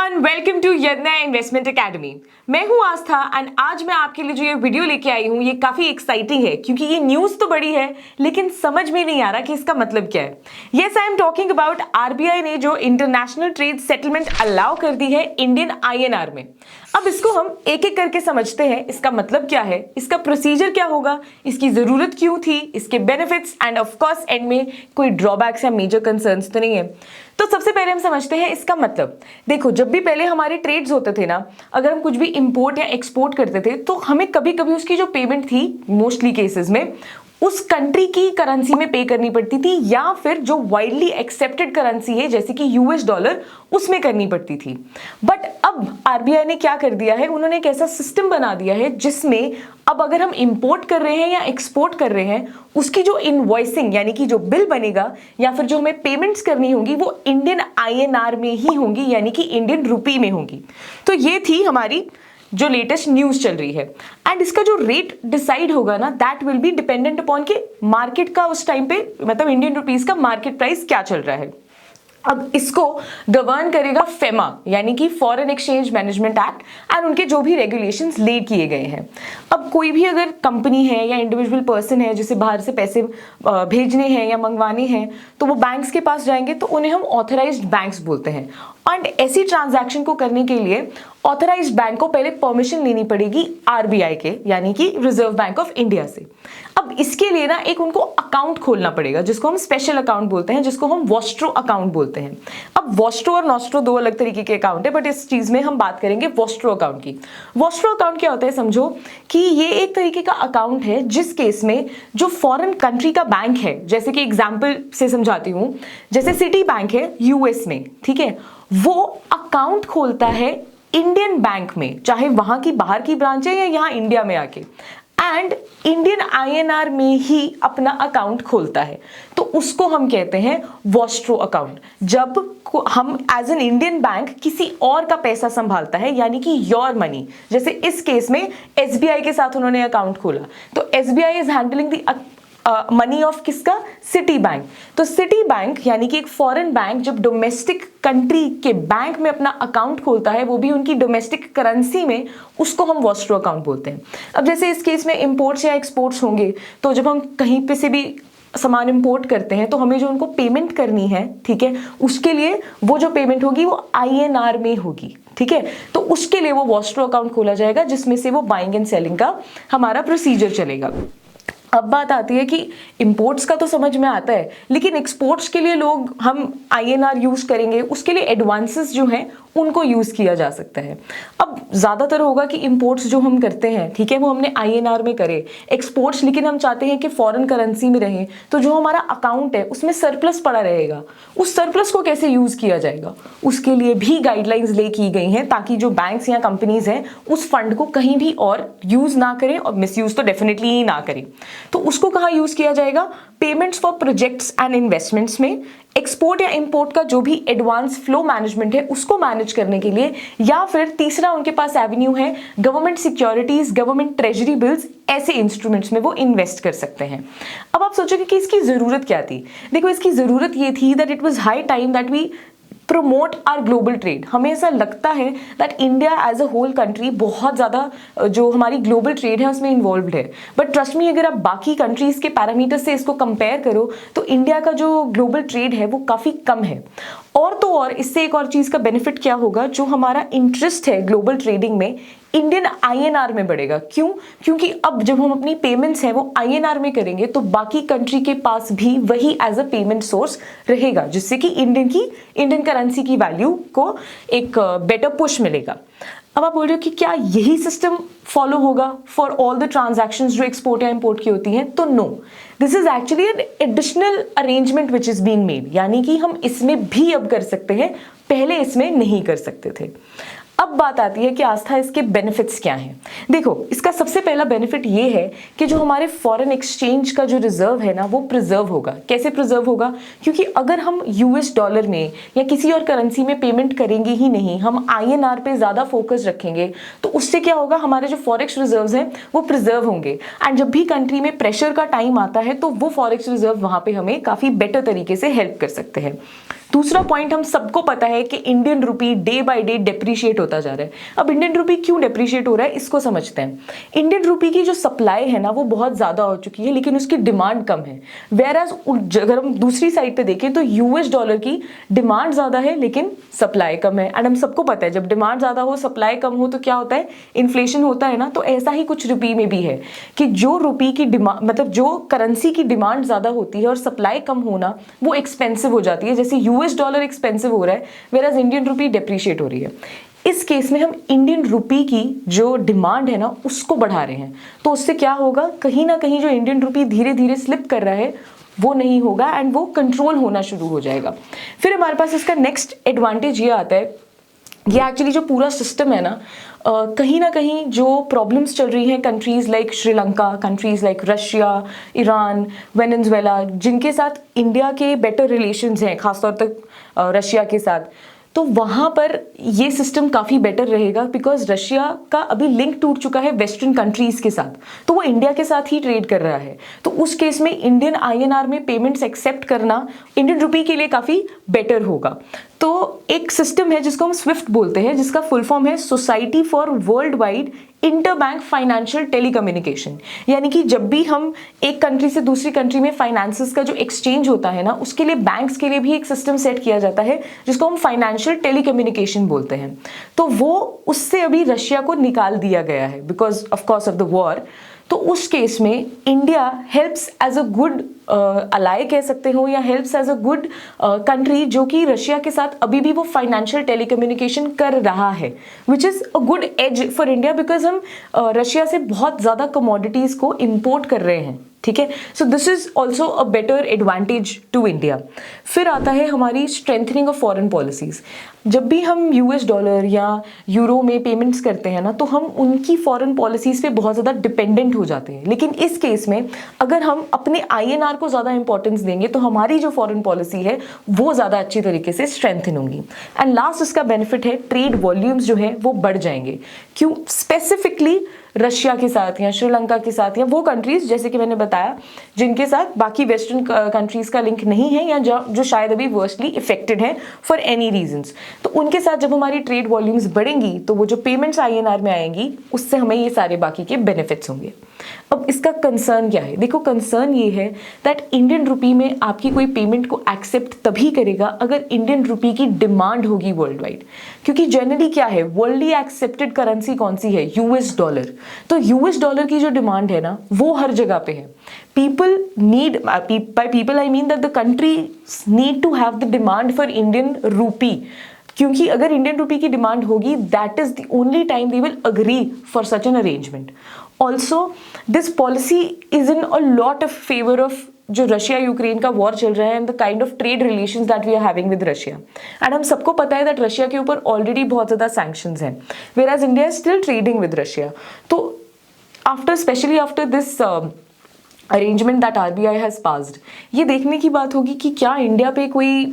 Everyone, welcome to Yadnya investment academy. मैं हूं आस्था and आज मैं आपके लिए जो ये वीडियो लेके आई हूं ये काफी एक्साइटिंग है क्योंकि ये न्यूज तो बड़ी है लेकिन समझ में नहीं आ रहा कि इसका मतलब क्या है। Yes, I am talking about RBI ने जो इंटरनेशनल ट्रेड सेटलमेंट अलाउ कर दी है इंडियन आईएनआर में। अब इसको हम एक एक करके समझते हैं, इसका मतलब क्या है, इसका प्रोसीजर क्या होगा, इसकी जरूरत क्यों थी, इसके benefits end of course and में कोई ड्रॉबैक्स या मेजर कंसर्न्स तो नहीं है। तो सबसे पहले हम समझते हैं इसका मतलब। देखो, जब भी पहले हमारे ट्रेड्स होते थे ना, अगर हम कुछ भी इंपोर्ट या एक्सपोर्ट करते थे तो हमें कभी कभी उसकी जो पेमेंट थी मोस्टली केसेस में उस कंट्री की करेंसी में पे करनी पड़ती थी या फिर जो वाइडली एक्सेप्टेड करेंसी है जैसे कि यूएस डॉलर उसमें करनी पड़ती थी। बट अब आरबीआई ने क्या कर दिया है, उन्होंने एक ऐसा सिस्टम बना दिया है जिसमें अब अगर हम इंपोर्ट कर रहे हैं या एक्सपोर्ट कर रहे हैं उसकी जो इनवॉइसिंग यानी कि जो बिल बनेगा या फिर जो हमें पेमेंट्स करनी होंगी वो इंडियन आईएनआर में ही होंगी यानी कि इंडियन रुपी में होंगी। तो ये थी हमारी जो लेटेस्ट न्यूज चल रही है एंड इसका जो रेट डिसाइड होगा ना that will be dependent upon के मार्केट का उस टाइम पे, मतलब इंडियन रुपीस का मार्केट प्राइस क्या चल रहा है। अब इसको गवर्न करेगा फेमा यानी कि foreign exchange management act and उनके जो भी रेगुलेशंस लेड किए गए हैं। अब कोई भी अगर कंपनी है या इंडिविजुअल पर्सन है जिसे बाहर से पैसे भेजने हैं या मंगवाने हैं तो वो बैंक्स के पास जाएंगे तो उन्हें हम ऑथराइज्ड बैंक्स बोलते हैं। एंड ऐसी ट्रांजैक्शन को करने के लिए ऑथराइज्ड बैंक को पहले परमिशन लेनी पड़ेगी आरबीआई के यानी कि रिजर्व बैंक ऑफ इंडिया से। अब इसके लिए ना एक उनको अकाउंट खोलना पड़ेगा जिसको हम स्पेशल अकाउंट बोलते हैं, जिसको हम वॉस्ट्रो अकाउंट बोलते हैं। अब वॉस्ट्रो और नॉस्ट्रो दो अलग तरीके के अकाउंट है बट इस चीज में हम बात करेंगे वॉस्ट्रो अकाउंट की। वॉस्ट्रो अकाउंट क्या होता है समझो कि ये एक तरीके का अकाउंट है जिस केस में जो फॉरेन कंट्री का बैंक है, जैसे कि एग्जाम्पल से समझाती हूं, जैसे सिटी बैंक है यूएस में, ठीक है, वो अकाउंट खोलता है इंडियन बैंक में, चाहे वहां की बाहर की ब्रांच है या यहाँ इंडिया में आके, एंड इंडियन आईएनआर में ही अपना अकाउंट खोलता है। तो उसको हम कहते हैं वॉस्ट्रो अकाउंट। जब हम एज एन इंडियन बैंक किसी और का पैसा संभालता है यानी कि योर मनी, जैसे इस केस में एसबीआई के साथ उन्होंने अकाउंट खोला तो SBI is handling the money of किसका, सिटी बैंक। तो सिटी बैंक यानी कि एक फॉरेन बैंक जब डोमेस्टिक कंट्री के बैंक में अपना अकाउंट खोलता है वो भी उनकी डोमेस्टिक करेंसी में, उसको हम वॉस्ट्रो अकाउंट बोलते हैं। अब जैसे इस केस में इंपोर्ट्स या एक्सपोर्ट्स होंगे तो जब हम कहीं पे से भी सामान इंपोर्ट करते हैं तो हमें जो उनको पेमेंट करनी है, ठीक है, उसके लिए वो जो पेमेंट होगी वो आईएनआर में होगी, ठीक है। तो उसके लिए वो वॉस्ट्रो अकाउंट खोला जाएगा जिसमें से वो बाइंग एंड सेलिंग का हमारा प्रोसीजर चलेगा। अब बात आती है कि इंपोर्ट्स का तो समझ में आता है लेकिन एक्सपोर्ट्स के लिए लोग हम आईएनआर यूज करेंगे, उसके लिए एडवांसेस जो हैं उनको यूज किया जा सकता है। अब ज्यादातर होगा कि इंपोर्ट्स जो हम करते हैं, ठीक है, वो हमने आईएनआर में करे, एक्सपोर्ट्स लेकिन हम चाहते हैं कि फॉरेन करेंसी में रहे, तो जो हमारा अकाउंट है उसमें सरप्लस पड़ा रहेगा, उस सरप्लस को कैसे यूज किया जाएगा उसके लिए भी गाइडलाइंस ले की गई हैं ताकि जो बैंक्स या कंपनीज हैं उस फंड को कहीं भी और यूज ना करें और मिसयूज तो डेफिनेटली ही ना करें। तो उसको कहाँ यूज किया जाएगा, payments for projects and investments में, एक्सपोर्ट या इंपोर्ट का जो भी एडवांस फ्लो मैनेजमेंट है उसको मैनेज करने के लिए, या फिर तीसरा उनके पास एवेन्यू है government securities, government treasury bills, ऐसे इंस्ट्रूमेंट्स में वो इन्वेस्ट कर सकते हैं। अब आप सोचोगे कि इसकी जरूरत क्या थी। देखो, इसकी जरूरत ये थी that it was high time that we promote our global trade. हमें ऐसा लगता है that India as a whole country बहुत ज़्यादा जो हमारी ग्लोबल ट्रेड है उसमें इन्वॉल्व है, बट ट्रस्ट मी अगर आप बाकी कंट्रीज के पैरामीटर से इसको कंपेयर करो तो इंडिया का जो ग्लोबल ट्रेड है वो काफ़ी कम है। और तो और इससे एक और चीज़ का बेनिफिट क्या होगा, जो हमारा इंटरेस्ट है ग्लोबल ट्रेडिंग में इंडियन आईएनआर में बढ़ेगा। क्यों? क्योंकि अब जब हम अपनी पेमेंट्स है वो आईएनआर में करेंगे तो बाकी कंट्री के पास भी वही एज अ पेमेंट सोर्स रहेगा जिससे कि इंडियन करेंसी की वैल्यू को एक बेटर पुश मिलेगा। अब आप बोल रहे हो कि क्या यही सिस्टम फॉलो होगा फॉर ऑल द ट्रांजैक्शंस जो एक्सपोर्ट या इंपोर्ट की होती हैं? तो no, this is actually an additional arrangement which is being made, यानी कि हम इसमें भी अब कर सकते हैं, पहले इसमें नहीं कर सकते थे। अब बात आती है कि आस्था इसके बेनिफिट्स क्या हैं। देखो, इसका सबसे पहला बेनिफिट ये है कि जो हमारे फॉरेन एक्सचेंज का जो रिजर्व है ना वो प्रिजर्व होगा। कैसे प्रिजर्व होगा? क्योंकि अगर हम यूएस डॉलर में या किसी और करेंसी में पेमेंट करेंगे ही नहीं, हम आईएनआर पे ज्यादा फोकस रखेंगे, तो उससे क्या होगा, हमारे जो फॉरेक्स रिजर्व्स हैं वो प्रिजर्व होंगे एंड जब भी कंट्री में प्रेशर का टाइम आता है तो वो फॉरेक्स रिजर्व वहां पे हमें काफी बेटर तरीके से हेल्प कर सकते हैं। दूसरा पॉइंट, हम सबको पता है कि Indian rupee day by day depreciate होता जा रहा है। अब इंडियन रुपी क्यों डेप्रिशिएट हो रहा है इसको समझते हैं। इंडियन रुपी की जो सप्लाई है ना वो बहुत ज्यादा हो चुकी है, लेकिन उसकी डिमांड कम है। वेयरएज अगर हम दूसरी साइड पे देखें तो यूएस डॉलर की डिमांड ज्यादा है लेकिन सप्लाई कम है। एंड हम सबको पता है जब डिमांड ज्यादा हो सप्लाई कम हो तो क्या होता है, इन्फ्लेशन होता है ना। तो ऐसा ही कुछ रुपी में भी है कि जो रुपी की डिमांड मतलब जो करेंसी की डिमांड ज्यादा होती है और सप्लाई कम होना वो एक्सपेंसिव हो जाती है। जैसे यूएस डॉलर एक्सपेंसिव हो रहा है वेयरएज इंडियन रुपी डेप्रिशिएट हो रही है। इस केस में हम इंडियन रुपी की जो डिमांड है ना उसको बढ़ा रहे हैं, तो उससे क्या होगा, कहीं ना कहीं जो इंडियन रुपी धीरे धीरे स्लिप कर रहा है वो नहीं होगा एंड वो कंट्रोल होना शुरू हो जाएगा। फिर हमारे पास इसका नेक्स्ट एडवांटेज ये आता है, ये एक्चुअली जो पूरा सिस्टम है ना कहीं ना कहीं जो प्रॉब्लम्स चल रही हैं countries like Sri Lanka, countries like Russia, Iran, Venezuela, जिनके साथ इंडिया के बेटर रिलेशंस हैं खासतौर तक रशिया के साथ, तो वहाँ पर ये सिस्टम काफ़ी बेटर रहेगा बिकॉज रशिया का अभी लिंक टूट चुका है वेस्टर्न कंट्रीज़ के साथ, तो वो इंडिया के साथ ही ट्रेड कर रहा है। तो उस केस में इंडियन आईएनआर में पेमेंट्स एक्सेप्ट करना इंडियन रुपी के लिए काफ़ी बेटर होगा। तो एक सिस्टम है जिसको हम स्विफ्ट बोलते हैं, जिसका फुल फॉर्म है society for world wide interbank financial telecommunication. यानी कि जब भी हम एक कंट्री से दूसरी कंट्री में फाइनेंसेस का जो एक्सचेंज होता है ना उसके लिए बैंक्स के लिए भी एक सिस्टम सेट किया जाता है जिसको हम फाइनेंशियल टेलीकम्युनिकेशन बोलते हैं। तो वो उससे अभी रशिया को निकाल दिया गया है because of course of the war. तो उस केस में India helps as a good ally कह सकते हो या helps as a good country जो कि रशिया के साथ अभी भी वो फाइनेंशियल टेलीकम्युनिकेशन कर रहा है, which is a good edge for India because हम रशिया से बहुत ज़्यादा कमोडिटीज़ को इम्पोर्ट कर रहे हैं। ठीक है, so this is also a better advantage to India. फिर आता है हमारी स्ट्रेंथनिंग ऑफ फॉरेन पॉलिसीज। जब भी हम यूएस डॉलर या यूरो में पेमेंट्स करते हैं ना तो हम उनकी फॉरेन पॉलिसीज पे बहुत ज़्यादा डिपेंडेंट हो जाते हैं, लेकिन इस केस में अगर हम अपने आईएनआर को ज़्यादा इंपॉर्टेंस देंगे तो हमारी जो फॉरेन पॉलिसी है वो ज़्यादा अच्छी तरीके से स्ट्रेंथन होंगी। एंड लास्ट इसका बेनिफिट है ट्रेड वॉल्यूम्स जो है वो बढ़ जाएंगे। क्यों? स्पेसिफिकली रशिया के साथ या श्रीलंका के साथ या वो कंट्रीज जैसे कि मैंने बताया जिनके साथ बाकी वेस्टर्न कंट्रीज का लिंक नहीं है या जो शायद अभी वर्स्टली इफेक्टेड है फॉर एनी रीजंस, तो उनके साथ जब हमारी ट्रेड वॉल्यूम्स बढ़ेंगी तो वो जो पेमेंट्स आईएनआर में आएंगी उससे हमें ये सारे बाकी के बेनिफिट्स होंगे। अब इसका कंसर्न क्या है? देखो, कंसर्न ये है दैट इंडियन रुपी में आपकी कोई पेमेंट को एक्सेप्ट तभी करेगा अगर इंडियन रुपी की डिमांड होगी वर्ल्ड वाइड, क्योंकि जनरली क्या है, वर्ल्डली एक्सेप्टेड करेंसी कौन सी है? US dollar. तो यूएस डॉलर की जो डिमांड है ना वो हर जगह पे है। People need, by people I mean that the country need to have the demand for Indian rupee, क्योंकि अगर इंडियन रुपी की डिमांड होगी that is the only time they will agree for such an arrangement. Also this policy is in a lot of favour of जो Russia Ukraine का war चल रहा है and the kind of trade relations that we are having with Russia. And हम सबको पता है that Russia के ऊपर ऑलरेडी बहुत ज़्यादा सैंक्शंस हैं, whereas India is still trading with Russia. तो after specially after this arrangement that RBI has passed, ये देखने की बात होगी कि क्या इंडिया पे कोई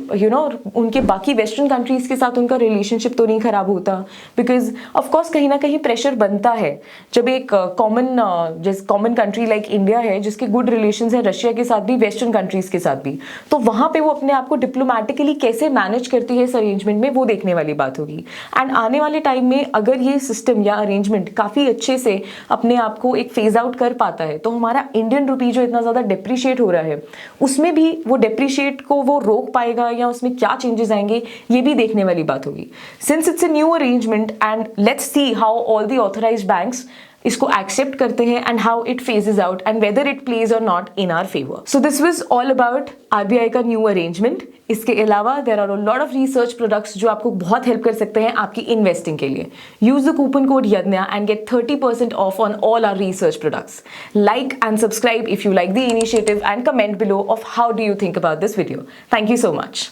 उनके बाकी वेस्टर्न कंट्रीज के साथ उनका रिलेशनशिप तो नहीं खराब होता, बिकॉज ऑफ कोर्स कहीं ना कहीं प्रेशर बनता है जब एक कॉमन कंट्री लाइक इंडिया है जिसके गुड रिलेशंस है रशिया के साथ भी वेस्टर्न कंट्रीज के साथ भी, तो वहाँ पे वो अपने आप को डिप्लोमेटिकली कैसे मैनेज करती है इस अरेंजमेंट में, वो देखने वाली बात होगी। एंड आने वाले टाइम में अगर ये सिस्टम या अरेंजमेंट काफ़ी अच्छे से अपने आप को एक फेज आउट कर पाता है तो हमारा इंडियन रुपी जो इतना ज्यादा डेप्रिशिएट हो रहा है उसमें भी वो डेप्रिशिएट को वो रोक पाएगा या उसमें क्या चेंजेस आएंगे ये भी देखने वाली बात होगी। Since it's a new arrangement and let's see how all the authorised banks इसको एक्सेप्ट करते हैं and how it phases out and whether it plays or not in our favour. So this was all about RBI का new arrangement. इसके अलावा there are a lot of research products जो आपको बहुत help कर सकते हैं आपकी इन्वेस्टिंग के लिए। Use the coupon code Yadnya and get 30% off on all our research products. Like and subscribe if you like the initiative and comment below of how do you think about this video. Thank you so much.